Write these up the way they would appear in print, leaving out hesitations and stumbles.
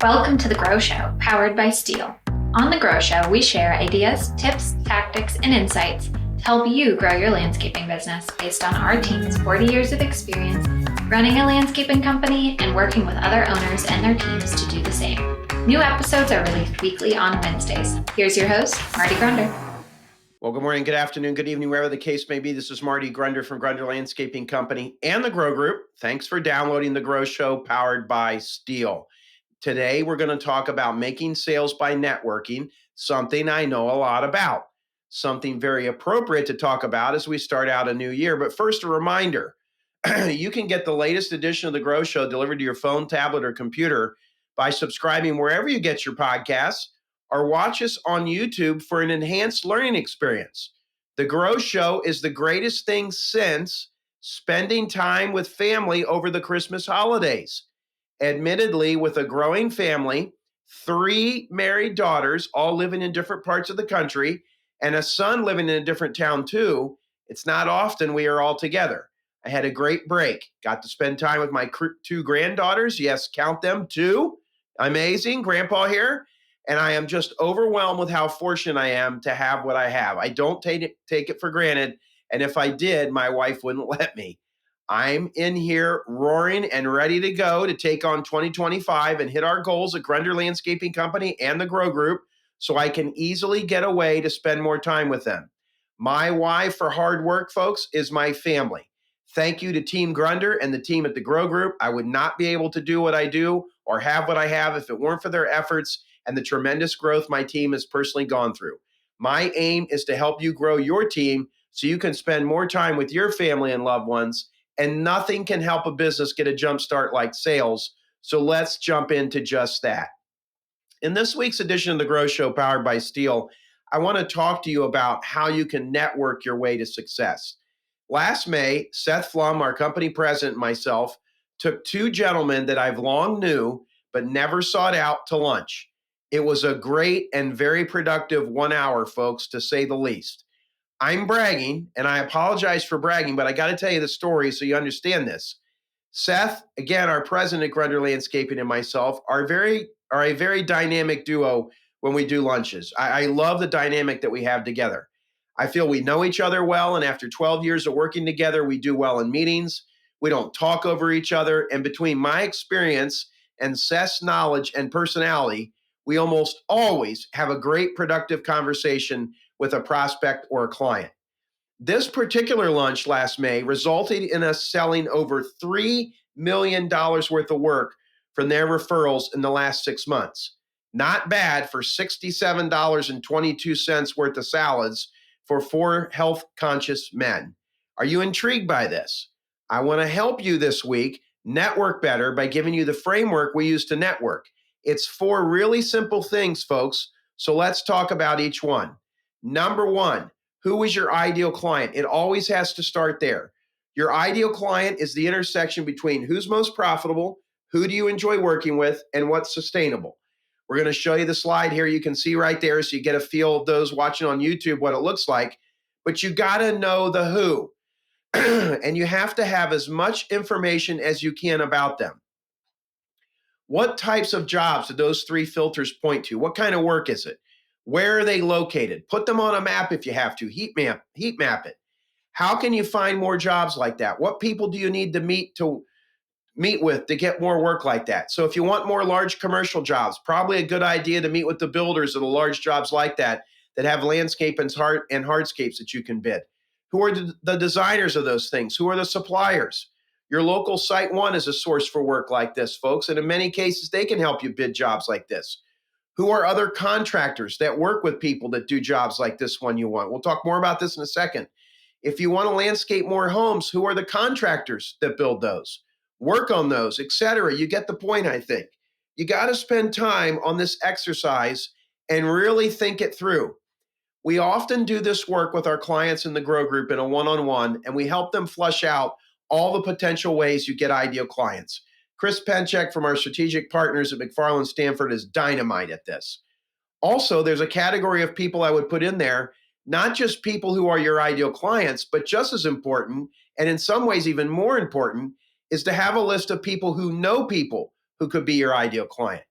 Welcome to The Grow Show, powered by Steel. On The Grow Show, we share ideas, tips, tactics, and insights to help you grow your landscaping business based on our team's 40 years of experience running a landscaping company and working with other owners and their teams to do the same. New episodes are released weekly on Wednesdays. Here's your host, Marty Grunder. Well, good morning, good afternoon, good evening, wherever the case may be. This is Marty Grunder from Grunder Landscaping Company and the Grow Group. Thanks for downloading The Grow Show, powered by Steel. Today, we're going to talk about making sales by networking, something I know a lot about, something very appropriate to talk about as we start out a new year. But first, a reminder, you can get the latest edition of The Grow Show delivered to your phone, tablet, or computer by subscribing wherever you get your podcasts, or watch us on YouTube for an enhanced learning experience. The Grow Show is the greatest thing since spending time with family over the Christmas holidays. Admittedly, with a growing family, 3 married daughters, all living in different parts of the country, and a son living in a different town too, it's not often we are all together. I had a great break. Got to spend time with my 2 granddaughters. Yes, count them, 2. Amazing, Grandpa here. And I am just overwhelmed with how fortunate I am to have what I have. I don't take it for granted. And if I did, my wife wouldn't let me. I'm in here roaring and ready to go to take on 2025 and hit our goals at Grunder Landscaping Company and the Grow Group so I can easily get away to spend more time with them. My why for hard work, folks, is my family. Thank you to Team Grunder and the team at the Grow Group. I would not be able to do what I do or have what I have if it weren't for their efforts and the tremendous growth my team has personally gone through. My aim is to help you grow your team so you can spend more time with your family and loved ones. And nothing can help a business get a jump start like sales. So let's jump into just that. In this week's edition of The Grow Show, powered by Steel, I want to talk to you about how you can network your way to success. Last May, Seth Flum, our company president, and myself took 2 gentlemen that I've long knew but never sought out to lunch. It was a great and very productive 1 hour, folks, to say the least. I'm bragging, and I apologize for bragging, but I got to tell you the story so you understand this. Seth, again, our president at Grunder Landscaping, and myself are a very dynamic duo when we do lunches. I love the dynamic that we have together. I feel we know each other well, and after 12 years of working together, we do well in meetings. We don't talk over each other, and between my experience and Seth's knowledge and personality, we almost always have a great productive conversation with a prospect or a client. This particular lunch last May resulted in us selling over $3 million worth of work from their referrals in the last 6 months. Not bad for $67.22 worth of salads for 4 health-conscious men. Are you intrigued by this? I want to help you this week network better by giving you the framework we use to network. It's 4 really simple things, folks, so let's talk about each one. Number 1, who is your ideal client? It always has to start there. Your ideal client is the intersection between who's most profitable, who do you enjoy working with, and what's sustainable. We're going to show you the slide here. You can see right there so you get a feel of those watching on YouTube what it looks like. But you got to know the who. And you have to have as much information as you can about them. What types of jobs do those 3 filters point to? What kind of work is it? Where are they located? Put them on a map if you have to. Heat map it. How can you find more jobs like that? What people do you need to meet with to get more work like that? So if you want more large commercial jobs, probably a good idea to meet with the builders of the large jobs like that have landscape and hardscapes that you can bid. Who are the designers of those things? Who are the suppliers? Your local Site One is a source for work like this, folks. And in many cases, they can help you bid jobs like this. Who are other contractors that work with people that do jobs like this one you want? We'll talk more about this in a second. If you want to landscape more homes, who are the contractors that build those? Work on those, etc. You get the point, I think. You got to spend time on this exercise and really think it through. We often do this work with our clients in the Grow Group in a one-on-one, and we help them flush out all the potential ways you get ideal clients. Chris Penchek from our strategic partners at McFarland Stanford is dynamite at this. Also, there's a category of people I would put in there, not just people who are your ideal clients, but just as important, and in some ways even more important, is to have a list of people who know people who could be your ideal client.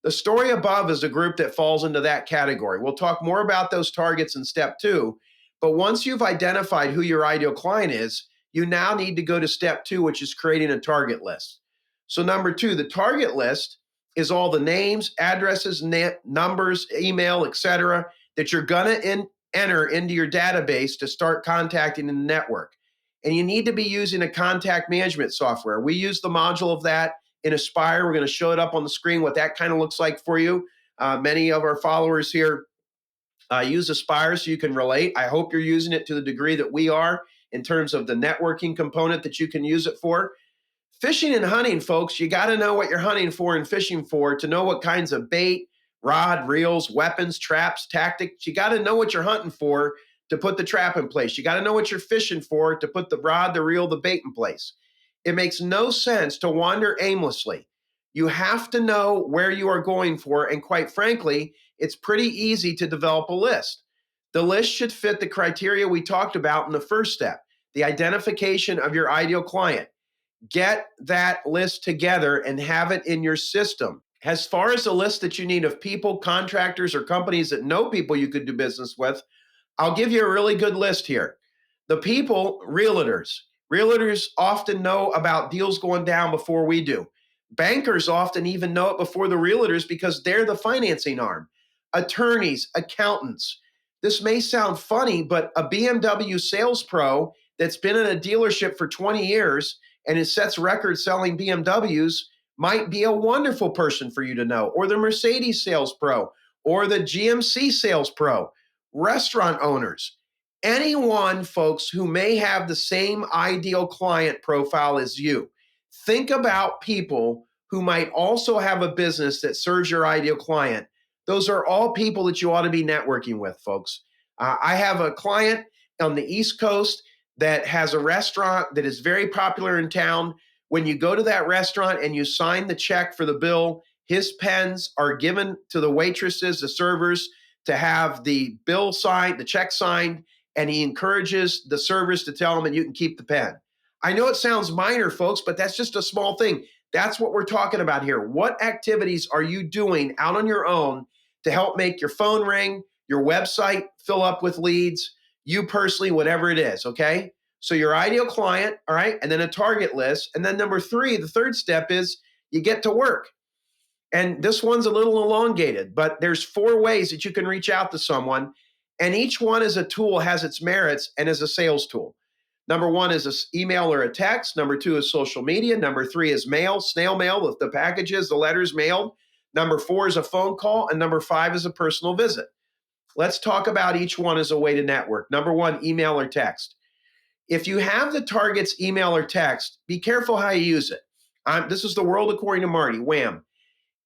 The story above is a group that falls into that category. We'll talk more about those targets in step 2. But once you've identified who your ideal client is, you now need to go to step 2, which is creating a target list. So, number 2, the target list is all the names, addresses, numbers, email, etc., that you're going to enter into your database to start contacting in the network. And you need to be using a contact management software. We use the module of that in Aspire. We're going to show it up on the screen what that kind of looks like for you. Many of our followers here use Aspire, so you can relate. I hope you're using it to the degree that we are in terms of the networking component that you can use it for. Fishing and hunting, folks, you got to know what you're hunting for and fishing for to know what kinds of bait, rod, reels, weapons, traps, tactics. You got to know what you're hunting for to put the trap in place. You got to know what you're fishing for to put the rod, the reel, the bait in place. It makes no sense to wander aimlessly. You have to know where you are going for, and quite frankly, it's pretty easy to develop a list. The list should fit the criteria we talked about in the first step, the identification of your ideal client. Get that list together and have it in your system. As far as the list that you need of people, contractors, or companies that know people you could do business with, I'll give you a really good list here. The people, realtors. Realtors often know about deals going down before we do. Bankers often even know it before the realtors because they're the financing arm. Attorneys, accountants. This may sound funny, but a BMW sales pro that's been in a dealership for 20 years and it sets records selling BMWs might be a wonderful person for you to know, or the Mercedes sales pro, or the GMC sales pro. Restaurant owners, anyone, folks, who may have the same ideal client profile as you. Think about people who might also have a business that serves your ideal client. Those are all people that you ought to be networking with, folks. I have a client on the East Coast that has a restaurant that is very popular in town. When you go to that restaurant and you sign the check for the bill, his pens are given to the waitresses, the servers, to have the bill signed, the check signed, and he encourages the servers to tell him, and you can keep the pen. I know it sounds minor, folks, but that's just a small thing. That's what we're talking about here. What activities are you doing out on your own to help make your phone ring, your website fill up with leads, you personally, whatever it is, okay? So your ideal client, all right, and then a target list. And then number 3, the third step is you get to work. And this one's a little elongated, but there's 4 ways that you can reach out to someone. And each one as a tool has its merits and is a sales tool. Number 1 is an email or a text. Number 2 is social media. Number 3 is mail, snail mail with the packages, the letters mailed. Number 4 is a phone call. And number 5 is a personal visit. Let's talk about each one as a way to network. Number 1, email or text. If you have the target's email or text, be careful how you use it. This is the world according to Marty. Wham.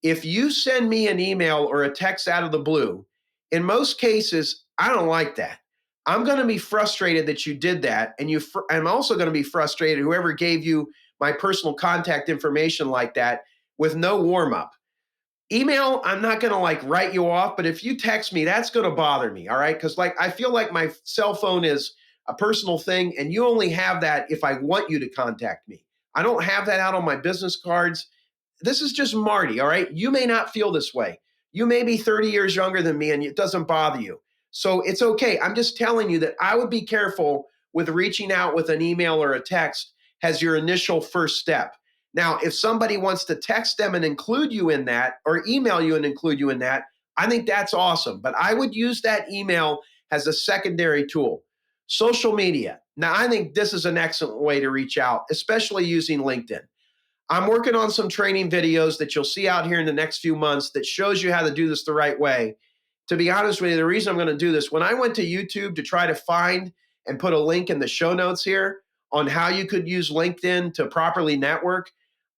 If you send me an email or a text out of the blue, in most cases, I don't like that. I'm going to be frustrated that you did that. And I'm also going to be frustrated whoever gave you my personal contact information like that with no warm up. Email, I'm not going to write you off, but if you text me, that's going to bother me. All right. Because I feel like my cell phone is a personal thing and you only have that if I want you to contact me. I don't have that out on my business cards. This is just Marty, all right? You may not feel this way. You may be 30 years younger than me and it doesn't bother you. So it's okay. I'm just telling you that I would be careful with reaching out with an email or a text as your initial first step. Now, if somebody wants to text them and include you in that or email you and include you in that, I think that's awesome. But I would use that email as a secondary tool. Social media. Now, I think this is an excellent way to reach out, especially using LinkedIn. I'm working on some training videos that you'll see out here in the next few months that shows you how to do this the right way. To be honest with you, the reason I'm going to do this, when I went to YouTube to try to find and put a link in the show notes here on how you could use LinkedIn to properly network,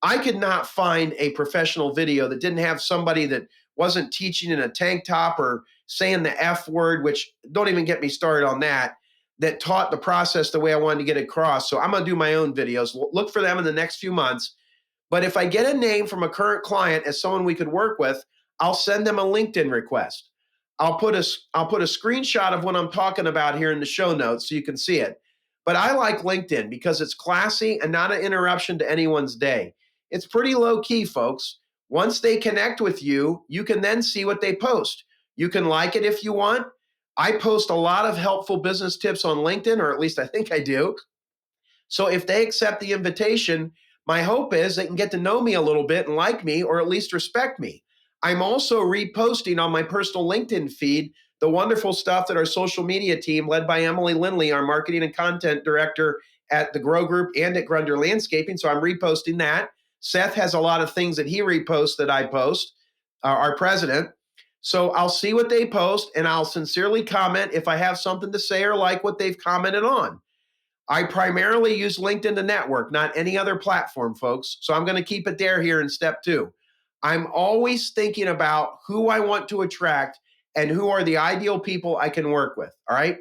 I could not find a professional video that didn't have somebody that wasn't teaching in a tank top or saying the F word, which don't even get me started on that taught the process the way I wanted to get it across. So I'm going to do my own videos. Look for them in the next few months. But if I get a name from a current client as someone we could work with, I'll send them a LinkedIn request. I'll put a screenshot of what I'm talking about here in the show notes so you can see it. But I like LinkedIn because it's classy and not an interruption to anyone's day. It's pretty low key, folks. Once they connect with you, you can then see what they post. You can like it if you want. I post a lot of helpful business tips on LinkedIn, or at least I think I do. So if they accept the invitation, my hope is they can get to know me a little bit and like me, or at least respect me. I'm also reposting on my personal LinkedIn feed the wonderful stuff that our social media team, led by Emily Lindley, our marketing and content director at the Grow Group and at Grunder Landscaping. So I'm reposting that. Seth has a lot of things that he reposts that I post, our president. So I'll see what they post and I'll sincerely comment if I have something to say or like what they've commented on. I primarily use LinkedIn to network, not any other platform, folks. So I'm going to keep it there here in step 2. I'm always thinking about who I want to attract and who are the ideal people I can work with. All right.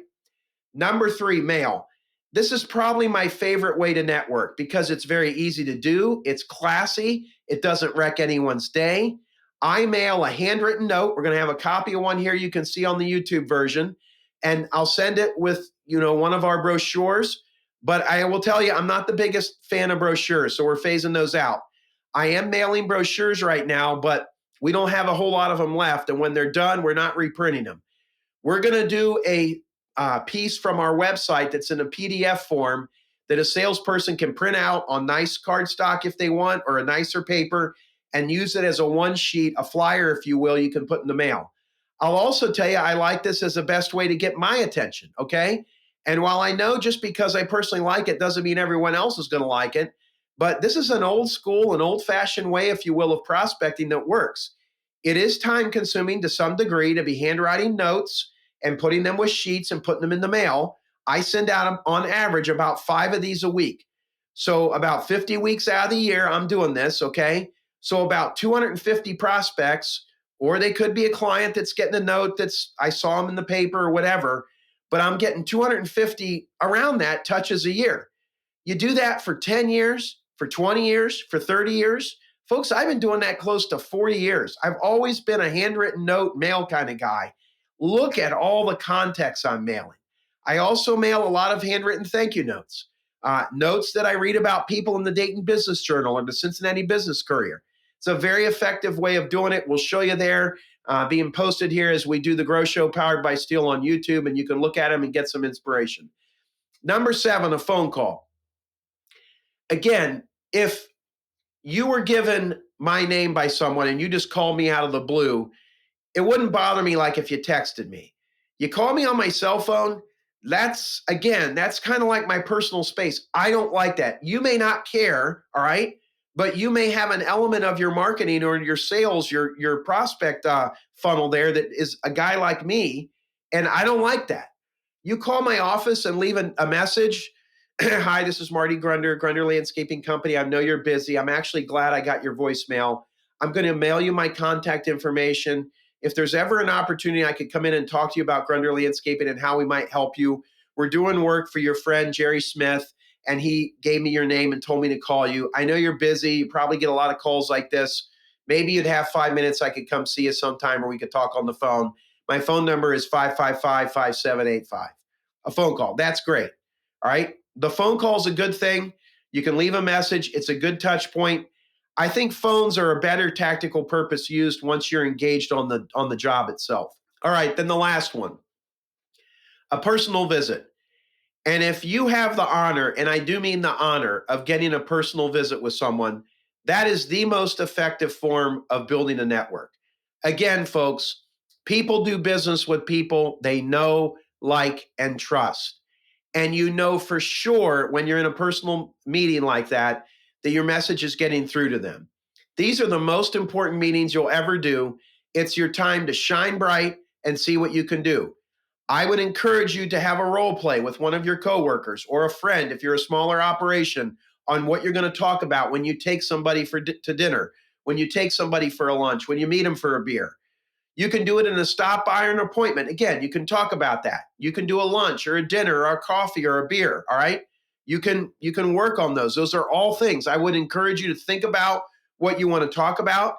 Number 3, mail. This is probably my favorite way to network because it's very easy to do. It's classy. It doesn't wreck anyone's day. I mail a handwritten note. We're going to have a copy of one here you can see on the YouTube version. And I'll send it with, one of our brochures. But I will tell you, I'm not the biggest fan of brochures, so we're phasing those out. I am mailing brochures right now, but we don't have a whole lot of them left. And when they're done, we're not reprinting them. We're going to do a piece from our website that's in a PDF form that a salesperson can print out on nice cardstock if they want, or a nicer paper, and use it as a one sheet, a flyer, if you will, you can put in the mail. I'll also tell you, I like this as the best way to get my attention, okay? And while I know just because I personally like it doesn't mean everyone else is going to like it, but this is an old school, an old fashioned way, if you will, of prospecting that works. It is time consuming to some degree to be handwriting notes and putting them with sheets and putting them in the mail. I send out on average about 5 of these a week. So about 50 weeks out of the year, I'm doing this, okay? So about 250 prospects, or they could be a client that's getting a note that's, I saw them in the paper or whatever, but I'm getting 250 around that touches a year. You do that for 10 years, for 20 years, for 30 years. Folks, I've been doing that close to 40 years. I've always been a handwritten note mail kind of guy. Look at all the context I'm mailing. I also mail a lot of handwritten thank you notes, notes that I read about people in the Dayton Business Journal or the Cincinnati Business Courier. It's a very effective way of doing it. We'll show you there, being posted here as we do the Grow Show powered by Steel on YouTube, and you can look at them and get some inspiration. Number 7, a phone call. Again, if you were given my name by someone and you just called me out of the blue, it wouldn't bother me like if you texted me. You call me on my cell phone, that's kind of like my personal space. I don't like that. You may not care, all right? But you may have an element of your marketing or your sales, your prospect funnel there that is a guy like me, and I don't like that. You call my office and leave a message. Hi, this is Marty Grunder Landscaping Company. I know you're busy. I'm actually glad I got your voicemail. I'm going to mail you my contact information. If there's ever an opportunity I could come in and talk to you about Grunder Landscaping and how we might help you, we're doing work for your friend Jerry Smith, and he gave me your name and told me to call you. I know you're busy. You probably get a lot of calls like this. Maybe you'd have 5 minutes. I could come see you sometime, or we could talk on the phone. My phone number is 555-5785. A phone call. That's great. All right. The phone call is a good thing. You can leave a message. It's a good touch point. I think phones are a better tactical purpose used once you're engaged on the job itself. All right, then the last one, a personal visit. And if you have the honor, and I do mean the honor, of getting a personal visit with someone, that is the most effective form of building a network. Again, folks, people do business with people they know, like, and trust. And you know for sure when you're in a personal meeting like that your message is getting through to them. These are the most important meetings you'll ever do. It's your time to shine bright and see what you can do. I would encourage you to have a role play with one of your coworkers or a friend if you're a smaller operation on what you're going to talk about when you take somebody to dinner, when you take somebody for a lunch, when you meet them for a beer. You can do it in a stop by or an appointment. Again, you can talk about that. You can do a lunch or a dinner or a coffee or a beer, all right? You can work on those. Those are all things. I would encourage you to think about what you want to talk about.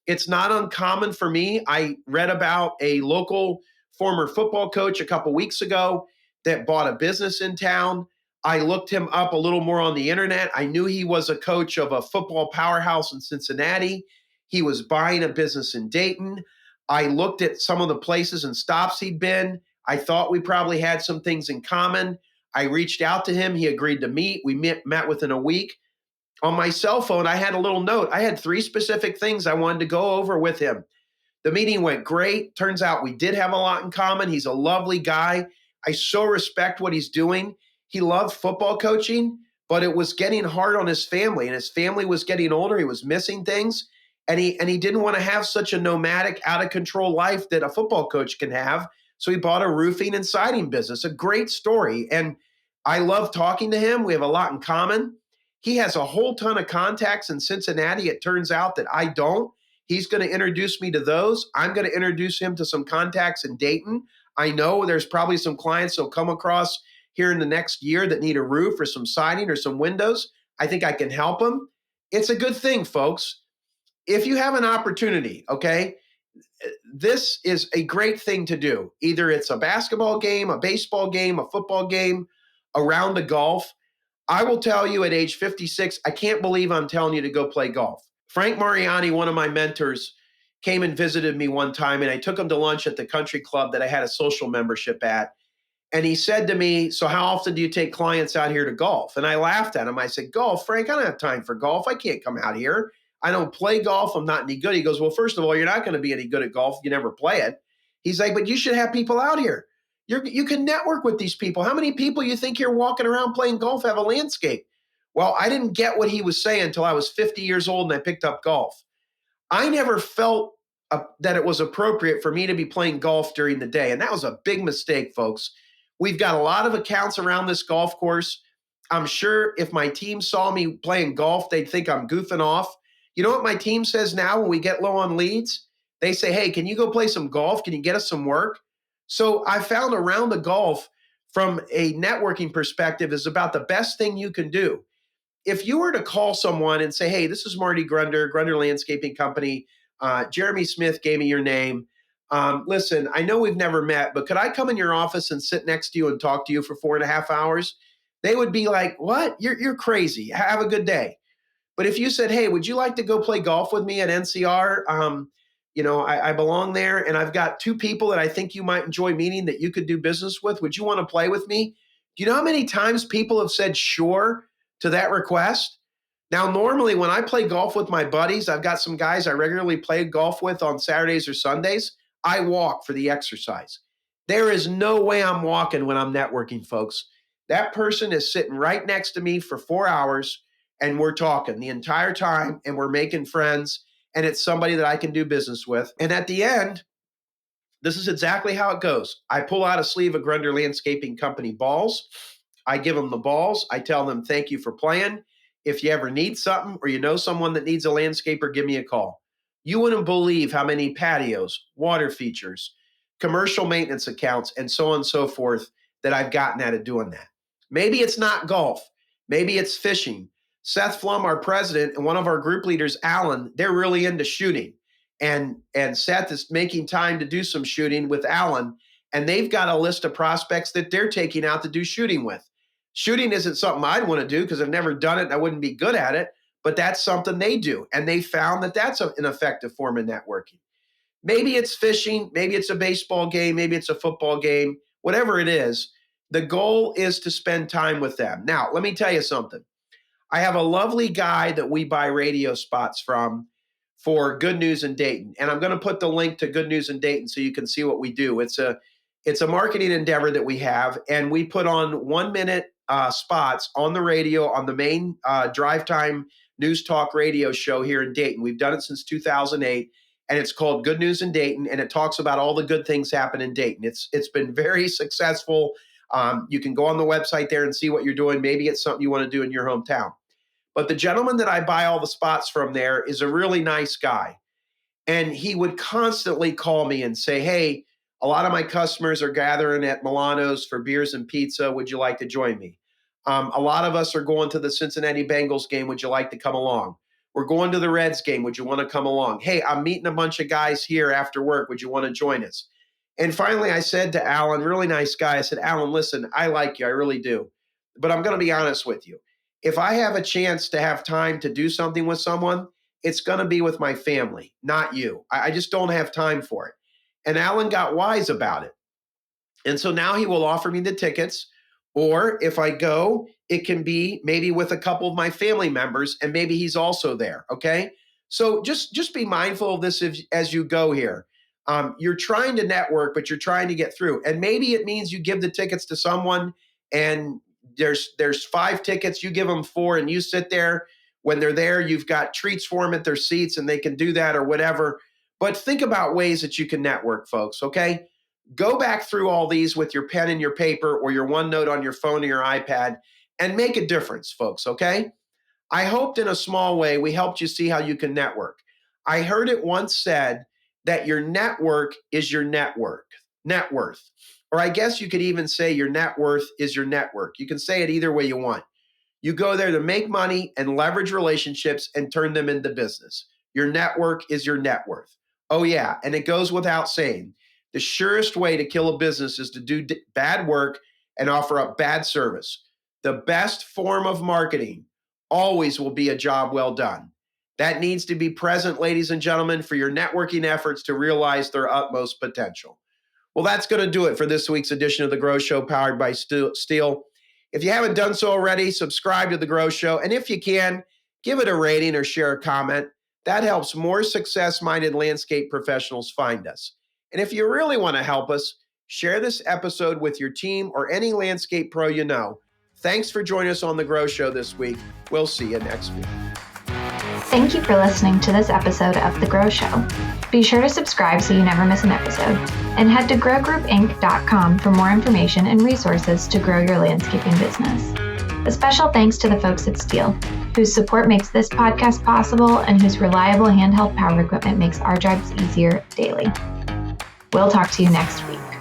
It's not uncommon for me. I read about a local former football coach a couple weeks ago that bought a business in town. I looked him up a little more on the internet. I knew he was a coach of a football powerhouse in Cincinnati. He was buying a business in Dayton. I looked at some of the places and stops he'd been. I thought we probably had some things in common. I reached out to him. He agreed to meet. We met within a week. On my cell phone, I had a little note. I had 3 specific things I wanted to go over with him. The meeting went great. Turns out we did have a lot in common. He's a lovely guy. I so respect what he's doing. He loved football coaching, but it was getting hard on his family, and his family was getting older. He was missing things, and he didn't want to have such a nomadic, out of control life that a football coach can have. So he bought a roofing and siding business. A great story, and I love talking to him. We have a lot in common. He has a whole ton of contacts in Cincinnati. It turns out that I don't. He's going to introduce me to those. I'm going to introduce him to some contacts in Dayton. I know there's probably some clients he'll come across here in the next year that need a roof or some siding or some windows. I think I can help him. It's a good thing, folks. If you have an opportunity, okay, this is a great thing to do. Either it's a basketball game, a baseball game, a football game, a round of golf. I will tell you at age 56, I can't believe I'm telling you to go play golf. Frank Mariani, one of my mentors, came and visited me one time, and I took him to lunch at the country club that I had a social membership at. And he said to me, "So how often do you take clients out here to golf?" And I laughed at him. I said, "Golf, Frank, I don't have time for golf. I can't come out here. I don't play golf. I'm not any good." He goes, "Well, first of all, you're not going to be any good at golf if you never play it." He's like, "But you should have people out here. You can network with these people. How many people you think you're walking around playing golf have a landscape?" Well, I didn't get what he was saying until I was 50 years old and I picked up golf. I never felt that it was appropriate for me to be playing golf during the day. And that was a big mistake, folks. We've got a lot of accounts around this golf course. I'm sure if my team saw me playing golf, they'd think I'm goofing off. You know what my team says now when we get low on leads? They say, "Hey, can you go play some golf? Can you get us some work?" So I found a round of golf from a networking perspective is about the best thing you can do. If you were to call someone and say, "Hey, this is Marty Grunder, Grunder Landscaping Company. Jeremy Smith gave me your name. Listen, I know we've never met, but could I come in your office and sit next to you and talk to you for 4.5 hours?" They would be like, "What? You're crazy. Have a good day." But if you said, "Hey, would you like to go play golf with me at NCR? I belong there, and I've got 2 people that I think you might enjoy meeting that you could do business with. Would you want to play with me?" Do you know how many times people have said sure to that request? Now, normally when I play golf with my buddies, I've got some guys I regularly play golf with on Saturdays or Sundays. I walk for the exercise. There is no way I'm walking when I'm networking, folks. That person is sitting right next to me for 4 hours, and we're talking the entire time, and we're making friends, and it's somebody that I can do business with. And at the end, this is exactly how it goes. I pull out a sleeve of Grunder Landscaping Company balls. I give them the balls. I tell them, "Thank you for playing. If you ever need something or you know someone that needs a landscaper, give me a call." You wouldn't believe how many patios, water features, commercial maintenance accounts, and so on and so forth that I've gotten out of doing that. Maybe it's not golf. Maybe it's fishing. Seth Flum, our president, and one of our group leaders, Alan, they're really into shooting. And Seth is making time to do some shooting with Alan, and they've got a list of prospects that they're taking out to do shooting with. Shooting isn't something I'd want to do because I've never done it and I wouldn't be good at it, but that's something they do. And they found that that's an effective form of networking. Maybe it's fishing, maybe it's a baseball game, maybe it's a football game, whatever it is. The goal is to spend time with them. Now, let me tell you something. I have a lovely guy that we buy radio spots from for Good News in Dayton. And I'm going to put the link to Good News in Dayton so you can see what we do. It's a marketing endeavor that we have, and we put on 1 minute spots on the radio on the main drive time news talk radio show here in Dayton. We've done it since 2008, and it's called Good News in Dayton, and it talks about all the good things happen in Dayton. It's been very successful. You can go on the website there and see what you're doing. Maybe it's something you want to do in your hometown. But the gentleman that I buy all the spots from there is a really nice guy. And he would constantly call me and say, "Hey, a lot of my customers are gathering at Milano's for beers and pizza. Would you like to join me? A lot of us are going to the Cincinnati Bengals game. Would you like to come along? We're going to the Reds game. Would you want to come along? Hey, I'm meeting a bunch of guys here after work. Would you want to join us?" And finally, I said to Alan, really nice guy, I said, "Alan, listen, I like you. I really do. But I'm going to be honest with you. If I have a chance to have time to do something with someone, it's going to be with my family, not you. I just don't have time for it. And Alan got wise about it. And so now he will offer me the tickets. Or if I go, it can be maybe with a couple of my family members, and maybe he's also there. Okay. So just be mindful of this as you go here. You're trying to network, but you're trying to get through. And maybe it means you give the tickets to someone, and there's 5 tickets, you give them 4, and you sit there. When they're there, you've got treats for them at their seats, and they can do that or whatever. But think about ways that you can network, folks. Okay. Go back through all these with your pen and your paper or your OneNote on your phone or your iPad and make a difference, folks, okay? I hoped in a small way we helped you see how you can network. I heard it once said that your network is your net worth. Or I guess you could even say your net worth is your network. You can say it either way you want. You go there to make money and leverage relationships and turn them into business. Your network is your net worth. Oh, yeah, and it goes without saying. The surest way to kill a business is to do bad work and offer up bad service. The best form of marketing always will be a job well done. That needs to be present, ladies and gentlemen, for your networking efforts to realize their utmost potential. Well, that's going to do it for this week's edition of The Grow Show, powered by Steel. If you haven't done so already, subscribe to The Grow Show. And if you can, give it a rating or share a comment. That helps more success-minded landscape professionals find us. And if you really want to help us, share this episode with your team or any landscape pro you know. Thanks for joining us on The Grow Show this week. We'll see you next week. Thank you for listening to this episode of The Grow Show. Be sure to subscribe so you never miss an episode, and head to growgroupinc.com for more information and resources to grow your landscaping business. A special thanks to the folks at Steel, whose support makes this podcast possible and whose reliable handheld power equipment makes our jobs easier daily. We'll talk to you next week.